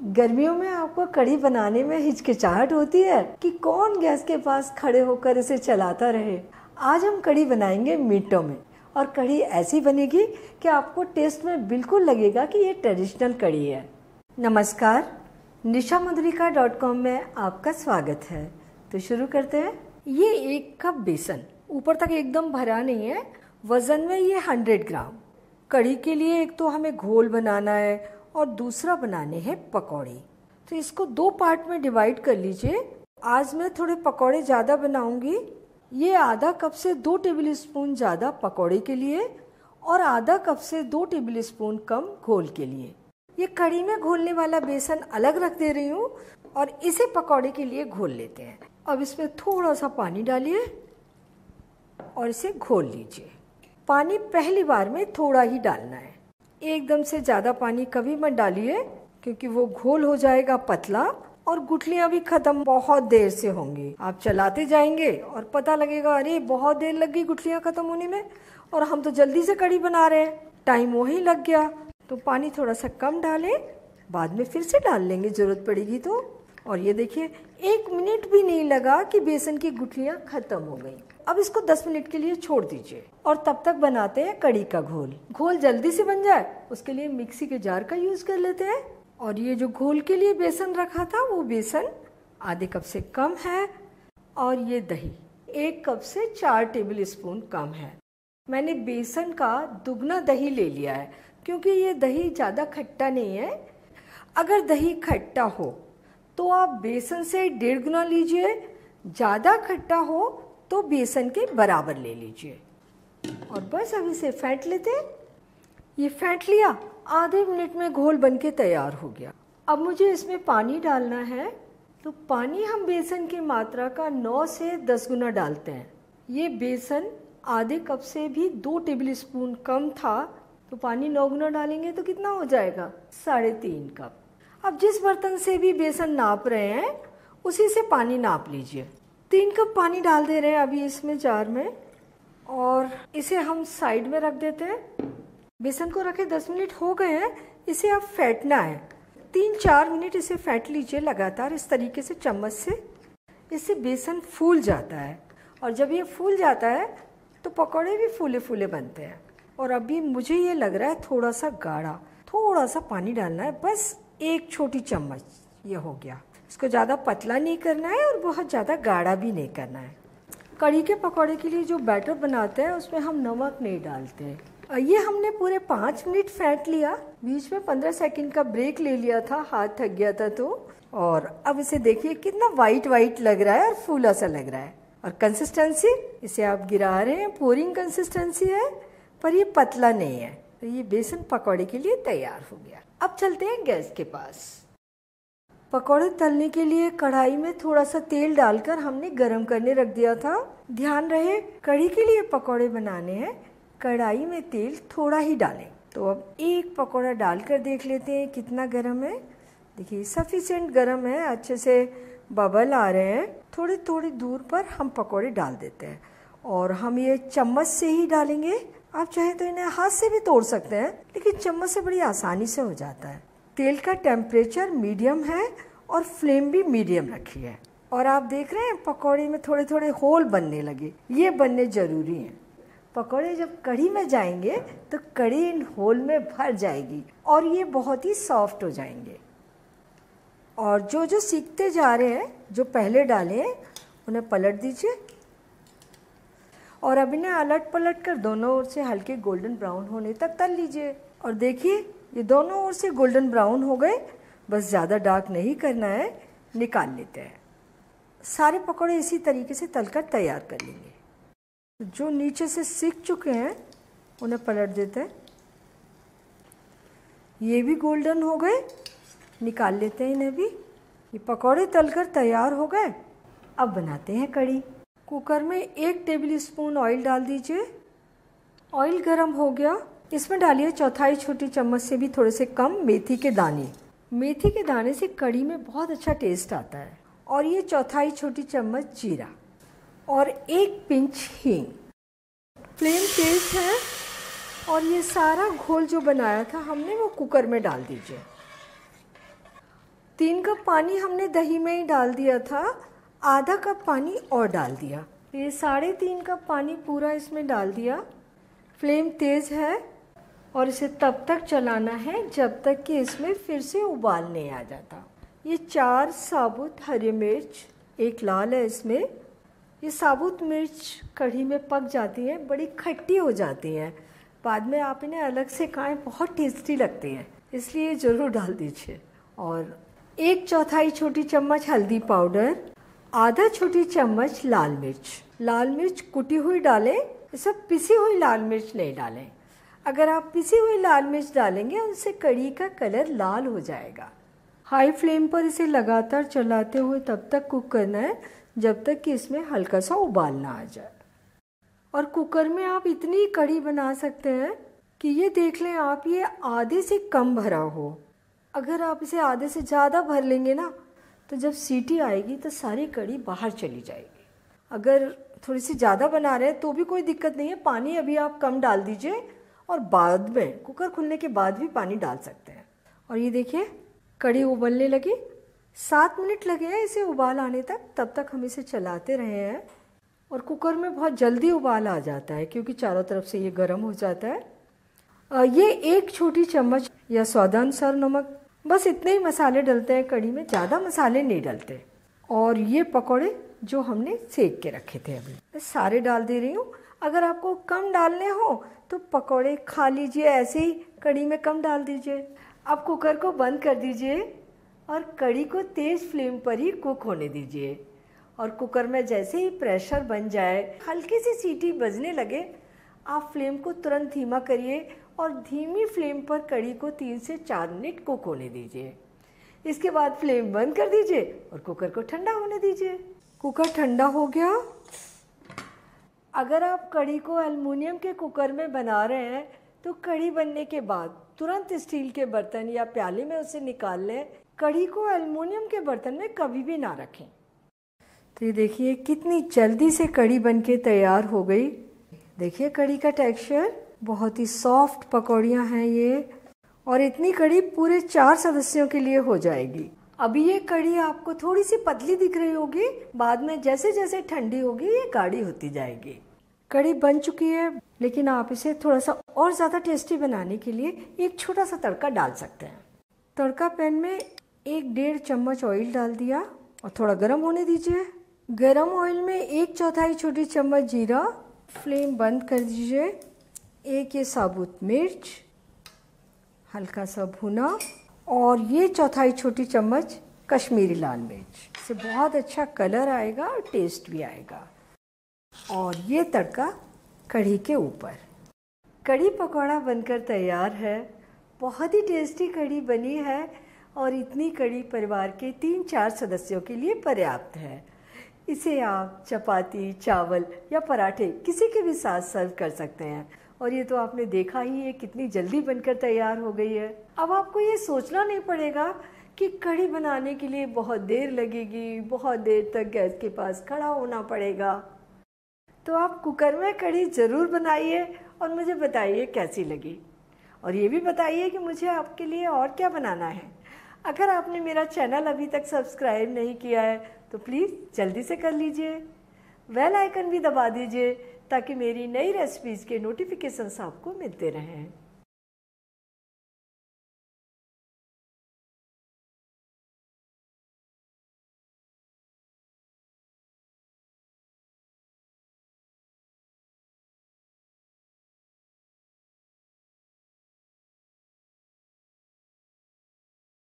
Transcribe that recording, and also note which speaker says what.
Speaker 1: गर्मियों में आपको कढ़ी बनाने में हिचकिचाहट होती है कि कौन गैस के पास खड़े होकर इसे चलाता रहे। आज हम कढ़ी बनाएंगे मीठों में, और कढ़ी ऐसी बनेगी कि आपको टेस्ट में बिल्कुल लगेगा कि ये ट्रेडिशनल कढ़ी है। नमस्कार, nishamudrika.com में आपका स्वागत है। तो शुरू करते हैं। ये 1 कप बेसन, ऊपर तक एकदम भरा नहीं है, वज़न में ये 100 ग्राम। कढ़ी के लिए एक तो हमें घोल बनाना है और दूसरा बनाने हैं पकौड़े। तो इसको 2 पार्ट में डिवाइड कर लीजिए। आज मैं थोड़े पकौड़े ज़्यादा बनाऊंगी। ये आधा कप से 2 टेबल स्पून ज़्यादा पकौड़े के लिए और आधा कप से 2 टेबल स्पून कम घोल के लिए। ये कढ़ी में घोलने वाला बेसन अलग रख दे रही हूँ और इसे पकौड़े के लिए घोल लेते हैं। अब इसमें थोड़ा सा पानी डालिए और इसे घोल लीजिए। पानी पहली बार में थोड़ा ही डालना है, एकदम से ज़्यादा पानी कभी मत डालिए, क्योंकि वो घोल हो जाएगा पतला और गुठलियाँ भी खत्म बहुत देर से होंगी। आप चलाते जाएंगे और पता लगेगा अरे बहुत देर लग गई गुठलियाँ खत्म होने में, और हम तो जल्दी से कढ़ी बना रहे हैं, टाइम वही लग गया। तो पानी थोड़ा सा कम डालें, बाद में फिर से डाल लेंगे ज़रूरत पड़ेगी तो। और ये देखिए 1 मिनट भी नहीं लगा कि बेसन की गुठलियाँ खत्म हो गई। अब इसको 10 मिनट के लिए छोड़ दीजिए और तब तक बनाते हैं कढ़ी का घोल। घोल जल्दी से बन जाए उसके लिए मिक्सी के जार का यूज़ कर लेते हैं। और ये जो घोल के लिए बेसन रखा था वो बेसन आधे कप से कम है, और ये दही 1 कप से 4 टेबल स्पून कम है। मैंने बेसन का दुगना दही ले लिया है, क्योंकि ये दही ज़्यादा खट्टा नहीं है। अगर दही खट्टा हो तो आप बेसन से 1.5 गुना लीजिए, ज़्यादा खट्टा हो तो बेसन के बराबर ले लीजिए। और बस अब इसे फेंट लेते हैं। ये फेंट लिया, आधे मिनट में घोल बनके तैयार हो गया। अब मुझे इसमें पानी डालना है, तो पानी हम बेसन की मात्रा का 9 से 10 गुना डालते हैं। ये बेसन आधे कप से भी 2 टेबल स्पून कम था, तो पानी 9 गुना डालेंगे तो कितना हो जाएगा? 3.5 कप। अब जिस बर्तन से भी बेसन नाप रहे हैं उसी से पानी नाप लीजिए। 3 कप पानी डाल दे रहे हैं अभी इसमें जार में, और इसे हम साइड में रख देते हैं। बेसन को रखे 10 मिनट हो गए हैं, इसे अब फेंटना है। 3-4 मिनट इसे फेंट लीजिए लगातार इस तरीके से चम्मच से। इससे बेसन फूल जाता है, और जब ये फूल जाता है तो पकौड़े भी फूले फूले बनते हैं। और अभी मुझे ये लग रहा है थोड़ा सा गाढ़ा, थोड़ा सा पानी डालना है, बस 1 छोटी चम्मच, ये हो गया। इसको ज़्यादा पतला नहीं करना है और बहुत ज़्यादा गाढ़ा भी नहीं करना है। कढ़ी के पकौड़े के लिए जो बैटर बनाते हैं उसमें हम नमक नहीं डालते। ये हमने पूरे 5 मिनट फेंट लिया, बीच में 15 सेकंड का ब्रेक ले लिया था, हाथ थक गया था तो। और अब इसे देखिए कितना वाइट वाइट लग रहा है और फूला सा लग रहा है। और कंसिस्टेंसी, इसे आप गिरा रहे हैं, पोरिंग कंसिस्टेंसी है, पर ये पतला नहीं है। तो ये बेसन पकौड़े के लिए तैयार हो गया। अब चलते हैं गैस के पास। पकौड़े तलने के लिए कढ़ाई में थोड़ा सा तेल डालकर हमने गरम करने रख दिया था। ध्यान रहे कढ़ी के लिए पकौड़े बनाने हैं, कढ़ाई में तेल थोड़ा ही डालें। तो अब 1 पकौड़ा डालकर देख लेते हैं कितना गरम है। देखिए सफिशिएंट गरम है, अच्छे से बबल आ रहे हैं। थोड़ी थोड़ी दूर पर हम पकौड़े डाल देते हैं, और हम ये चम्मच से ही डालेंगे। आप चाहे तो इन्हें हाथ से भी तोड़ सकते हैं, लेकिन चम्मच से बड़ी आसानी से हो जाता है। तेल का टेम्परेचर मीडियम है और फ्लेम भी मीडियम रखी है। और आप देख रहे हैं पकौड़े में थोड़े थोड़े होल बनने लगे, ये बनने ज़रूरी हैं। पकौड़े जब कढ़ी में जाएंगे तो कढ़ी इन होल में भर जाएगी और ये बहुत ही सॉफ्ट हो जाएंगे। और जो जो सीखते जा रहे हैं, जो पहले डाले हैं उन्हें पलट दीजिए, और अब इन्हें अलट पलट कर दोनों ओर से हल्के गोल्डन ब्राउन होने तक तल लीजिए। और देखिए ये दोनों ओर से गोल्डन ब्राउन हो गए, बस ज़्यादा डार्क नहीं करना है। निकाल लेते हैं। सारे पकौड़े इसी तरीके से तलकर तैयार कर लेंगे। जो नीचे से सीख चुके हैं उन्हें पलट देते हैं। ये भी गोल्डन हो गए, निकाल लेते हैं इन्हें भी। ये पकौड़े तलकर तैयार हो गए। अब बनाते हैं कढ़ी। कुकर में 1 टेबल स्पून ऑयल डाल दीजिए। ऑयल गर्म हो गया, इसमें डालिए 1/4 छोटी चम्मच से भी थोड़े से कम मेथी के दाने। मेथी के दाने से कढ़ी में बहुत अच्छा टेस्ट आता है। और ये 1/4 छोटी चम्मच जीरा और 1 पिंच हींग। फ्लेम तेज है, और ये सारा घोल जो बनाया था हमने वो कुकर में डाल दीजिए। 3 कप पानी हमने दही में ही डाल दिया था, आधा कप पानी और डाल दिया। ये 3.5 कप पानी पूरा इसमें डाल दिया। फ्लेम तेज़ है और इसे तब तक चलाना है जब तक कि इसमें फिर से उबाल नहीं आ जाता। ये 4 साबुत हरी मिर्च, 1 लाल है इसमें। ये साबुत मिर्च कढ़ी में पक जाती हैं, बड़ी खट्टी हो जाती हैं, बाद में आप इन्हें अलग से खाएं, बहुत टेस्टी लगती हैं, इसलिए ज़रूर डाल दीजिए। और 1/4 छोटी चम्मच हल्दी पाउडर, आधा छोटी चम्मच लाल मिर्च। लाल मिर्च कुटी हुई डालें, इसे पिसी हुई लाल मिर्च नहीं डालें। अगर आप पिसी हुई लाल मिर्च डालेंगे उनसे कढ़ी का कलर लाल हो जाएगा। हाई फ्लेम पर इसे लगातार चलाते हुए तब तक कुक करना है जब तक कि इसमें हल्का सा उबाल ना आ जाए। और कुकर में आप इतनी कढ़ी बना सकते हैं कि ये देख लें आप ये आधे से कम भरा हो। अगर आप इसे आधे से ज़्यादा भर लेंगे ना तो जब सीटी आएगी तो सारी कढ़ी बाहर चली जाएगी। अगर थोड़ी सी ज़्यादा बना रहे हैं तो भी कोई दिक्कत नहीं है, पानी अभी आप कम डाल दीजिए और बाद में कुकर खुलने के बाद भी पानी डाल सकते हैं। और ये देखिए कढ़ी उबलने लगी, 7 मिनट लगे हैं इसे उबाल आने तक। तब तक हम इसे चलाते रहे हैं और कुकर में बहुत जल्दी उबाल आ जाता है क्योंकि चारों तरफ से ये गर्म हो जाता है। ये 1 छोटी चम्मच या स्वादानुसार नमक, बस इतने ही मसाले डलते हैं कढ़ी में, ज़्यादा मसाले नहीं डलते। और ये पकौड़े जो हमने सेक के रखे थे अभी मैं सारे डाल दे रही हूँ। अगर आपको कम डालने हो तो पकौड़े खा लीजिए, ऐसे ही कढ़ी में कम डाल दीजिए। अब कुकर को बंद कर दीजिए और कढ़ी को तेज़ फ्लेम पर ही कुक होने दीजिए। और कुकर में जैसे ही प्रेशर बन जाए, हल्की सी सीटी बजने लगे, आप फ्लेम को तुरंत धीमा करिए और धीमी फ्लेम पर कढ़ी को 3 से 4 मिनट कुक होने दीजिए। इसके बाद फ्लेम बंद कर दीजिए और कुकर को ठंडा होने दीजिए। कुकर ठंडा हो गया। अगर आप कढ़ी को एल्युमिनियम के कुकर में बना रहे हैं तो कढ़ी बनने के बाद तुरंत स्टील के बर्तन या प्याले में उसे निकाल लें। कढ़ी को एल्युमिनियम के बर्तन में कभी भी ना रखें। तो ये देखिए कितनी जल्दी से कढ़ी बनके तैयार हो गई। देखिए कढ़ी का टेक्सचर, बहुत ही सॉफ्ट पकौड़ियाँ हैं ये, और इतनी कढ़ी पूरे 4 सदस्यों के लिए हो जाएगी। अभी ये कढ़ी आपको थोड़ी सी पतली दिख रही होगी, बाद में जैसे जैसे ठंडी होगी ये गाढ़ी होती जाएगी। कढ़ी बन चुकी है, लेकिन आप इसे थोड़ा सा और ज़्यादा टेस्टी बनाने के लिए एक छोटा सा तड़का डाल सकते हैं। तड़का पैन में 1-1.5 चम्मच ऑयल डाल दिया और थोड़ा गर्म होने दीजिए। गरम ऑयल में 1/4 छोटी चम्मच जीरा, फ्लेम बंद कर दीजिए। 1 ये साबुत मिर्च हल्का सा भुना, और ये 1/4 छोटी चम्मच कश्मीरी लाल मिर्च। इससे बहुत अच्छा कलर आएगा और टेस्ट भी आएगा। और ये तड़का कढ़ी के ऊपर। कढ़ी पकौड़ा बनकर तैयार है। बहुत ही टेस्टी कढ़ी बनी है और इतनी कढ़ी परिवार के 3-4 सदस्यों के लिए पर्याप्त है। इसे आप चपाती, चावल या पराठे किसी के भी साथ सर्व कर सकते हैं। और ये तो आपने देखा ही है कितनी जल्दी बनकर तैयार हो गई है। अब आपको ये सोचना नहीं पड़ेगा कि कढ़ी बनाने के लिए बहुत देर लगेगी, बहुत देर तक गैस के पास खड़ा होना पड़ेगा। तो आप कुकर में कढ़ी ज़रूर बनाइए और मुझे बताइए कैसी लगी। और ये भी बताइए कि मुझे आपके लिए और क्या बनाना है। अगर आपने मेरा चैनल अभी तक सब्सक्राइब नहीं किया है तो प्लीज़ जल्दी से कर लीजिए। बेल आइकन भी दबा दीजिए ताकि मेरी नई रेसिपीज़ के नोटिफिकेशंस आपको मिलते रहें।